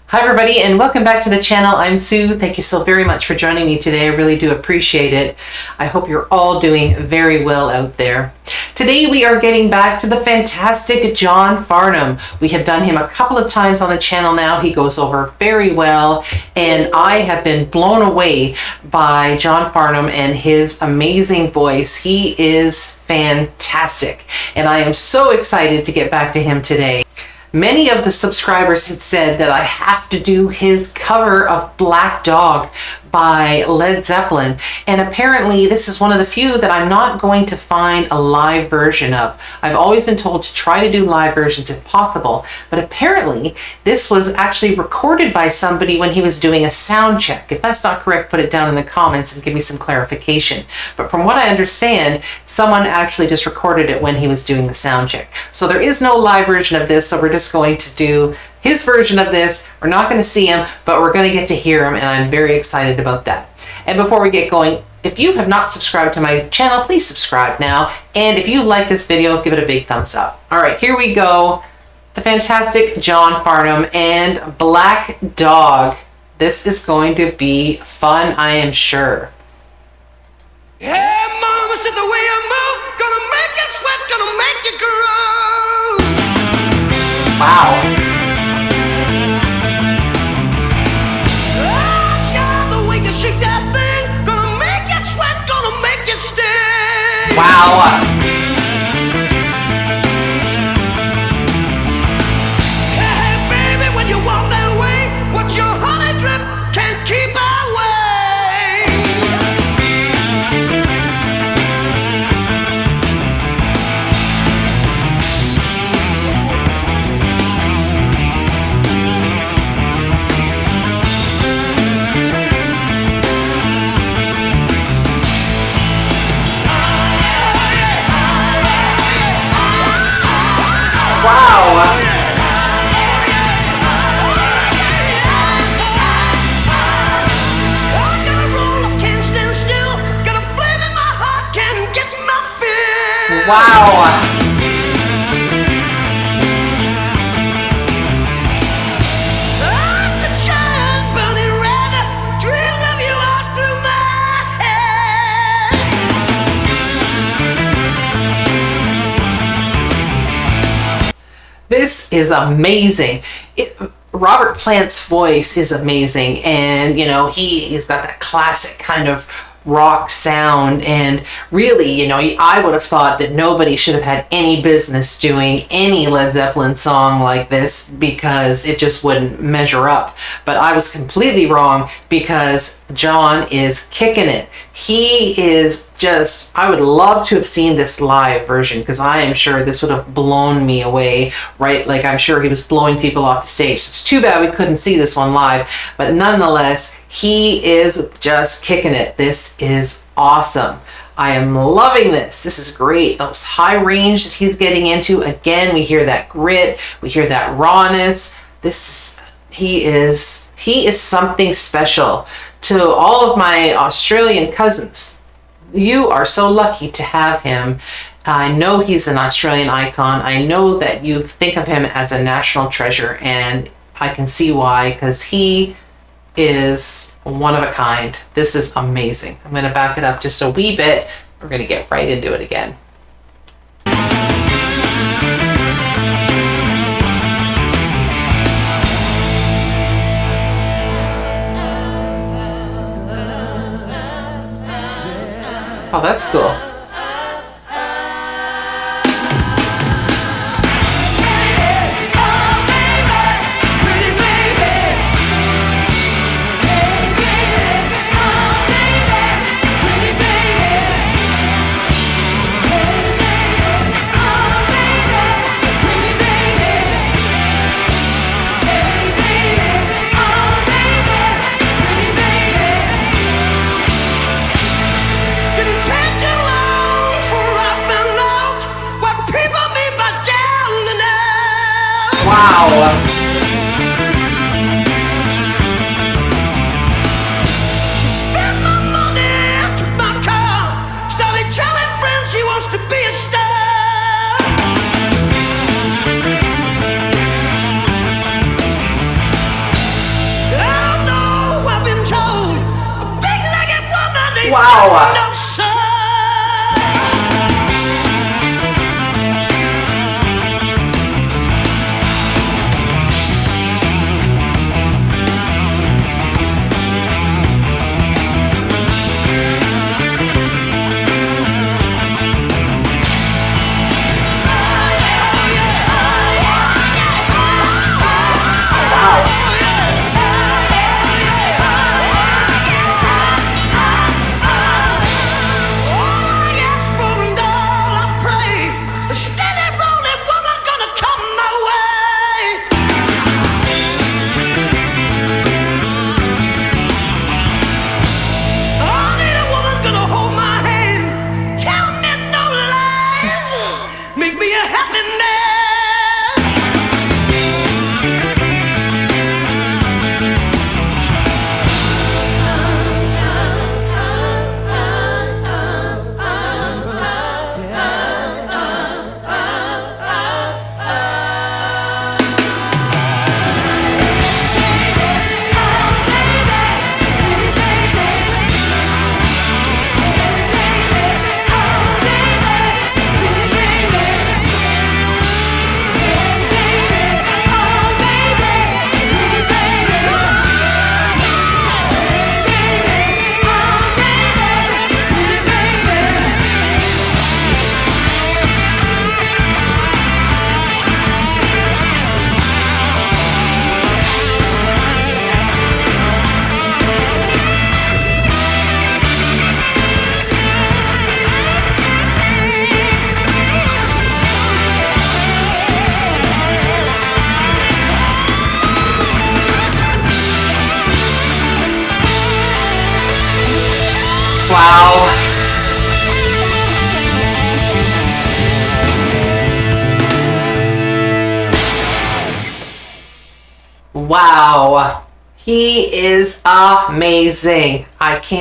Hi everybody, and welcome back to the channel. I'm Sue. Thank you so very much for joining me today. I really do appreciate it. I hope you're all doing very well out there. Today we are getting back to the fantastic John Farnham. We have done him a couple of times on the channel now. He goes over very well, and I have been blown away by John Farnham and his amazing voice. He is fantastic, and I am so excited to get back to him today. Many of the subscribers had said that I have to do his cover of Black Dog by Led Zeppelin, and apparently this is one of the few that I'm not going to find a live version of. I've always been told to try to do live versions if possible, but apparently this was actually recorded by somebody when he was doing a sound check. If that's not correct, put it down in the comments and give me some clarification. But from what I understand, someone actually just recorded it when he was doing the sound check. So there is no live version of this, so we're just going to do his version of this. We're not going to see him, but we're going to get to hear him, and I'm very excited about that. And before we get going, if you have not subscribed to my channel, please subscribe now. And if you like this video, give it a big thumbs up. All right, here we go. The fantastic John Farnham and Black Dog. This is going to be fun, I am sure. Hey, mama, said the way you move, gonna make you sweat, gonna make you grow. Wow. Wow. Hey, baby, when you walk that way, what your honey drip can't keep Wow. This is amazing. Robert Plant's voice is amazing, and you know, he's got that classic kind of rock sound, and really, you know, I would have thought that nobody should have had any business doing any Led Zeppelin song like this because it just wouldn't measure up. But I was completely wrong, because John is kicking it. He is just, I would love to have seen this live version, because I am sure this would have blown me away, right? Like, I'm sure he was blowing people off the stage. So it's too bad we couldn't see this one live, but nonetheless, he is just kicking it. This is awesome. I am loving this. This is great. Those high range that he's getting into, again, we hear that grit, we hear that rawness. He is something special. To all of my Australian cousins, you are so lucky to have him. I know he's an Australian icon. I know that you think of him as a national treasure, and I can see why, because he is one of a kind. This is amazing. I'm going to back it up just a wee bit. We're going to get right into it again. Oh, that's cool. Take your life. standing there. Wow. Wow. He is amazing. I'm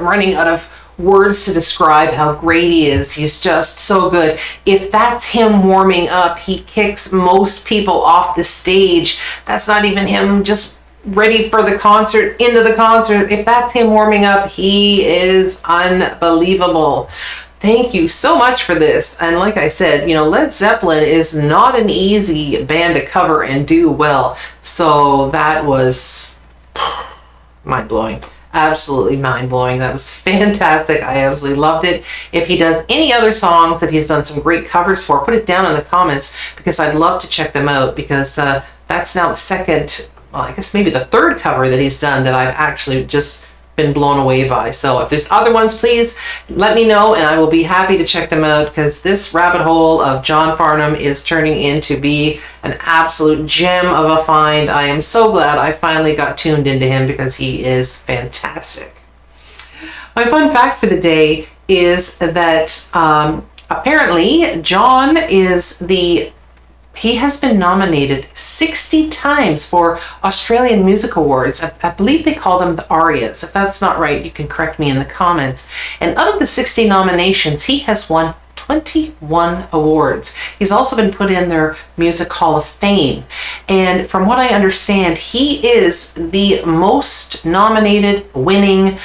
running out of words to describe how great he is. He's just so good. If that's him warming up, he kicks most people off the stage. That's not even him just ready for the concert, into the concert. If that's him warming up, he is unbelievable. Thank you so much for this. And like I said, you know, Led Zeppelin is not an easy band to cover and do well. So that was mind-blowing. Absolutely mind-blowing. That was fantastic. I absolutely loved it. If he does any other songs that he's done some great covers for, put it down in the comments, because I'd love to check them out, because that's now the second, well, I guess maybe the third cover that he's done that I've actually just been blown away by. So if there's other ones, please let me know and I will be happy to check them out, because this rabbit hole of John Farnham is turning into be an absolute gem of a find. I am so glad I finally got tuned into him, because he is fantastic. My fun fact for the day is that apparently John he has been nominated 60 times for Australian Music Awards. I believe they call them the ARIAs. If that's not right, you can correct me in the comments. And out of the 60 nominations, he has won 21 awards. He's also been put in their Music Hall of Fame. And from what I understand, he is the most nominated winning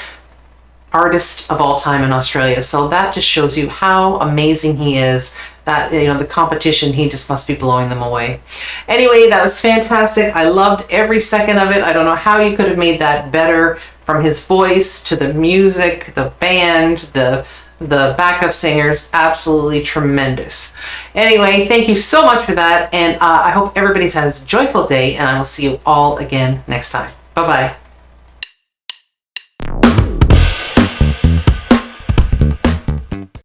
artist of all time in Australia. So that just shows you how amazing he is. That, you know, the competition, he just must be blowing them away. Anyway, that was fantastic. I loved every second of it. I don't know how you could have made that better, from his voice to the music, the band, the backup singers. Absolutely tremendous. Anyway, thank you so much for that. And I hope everybody has a joyful day, and I will see you all again next time. Bye-bye.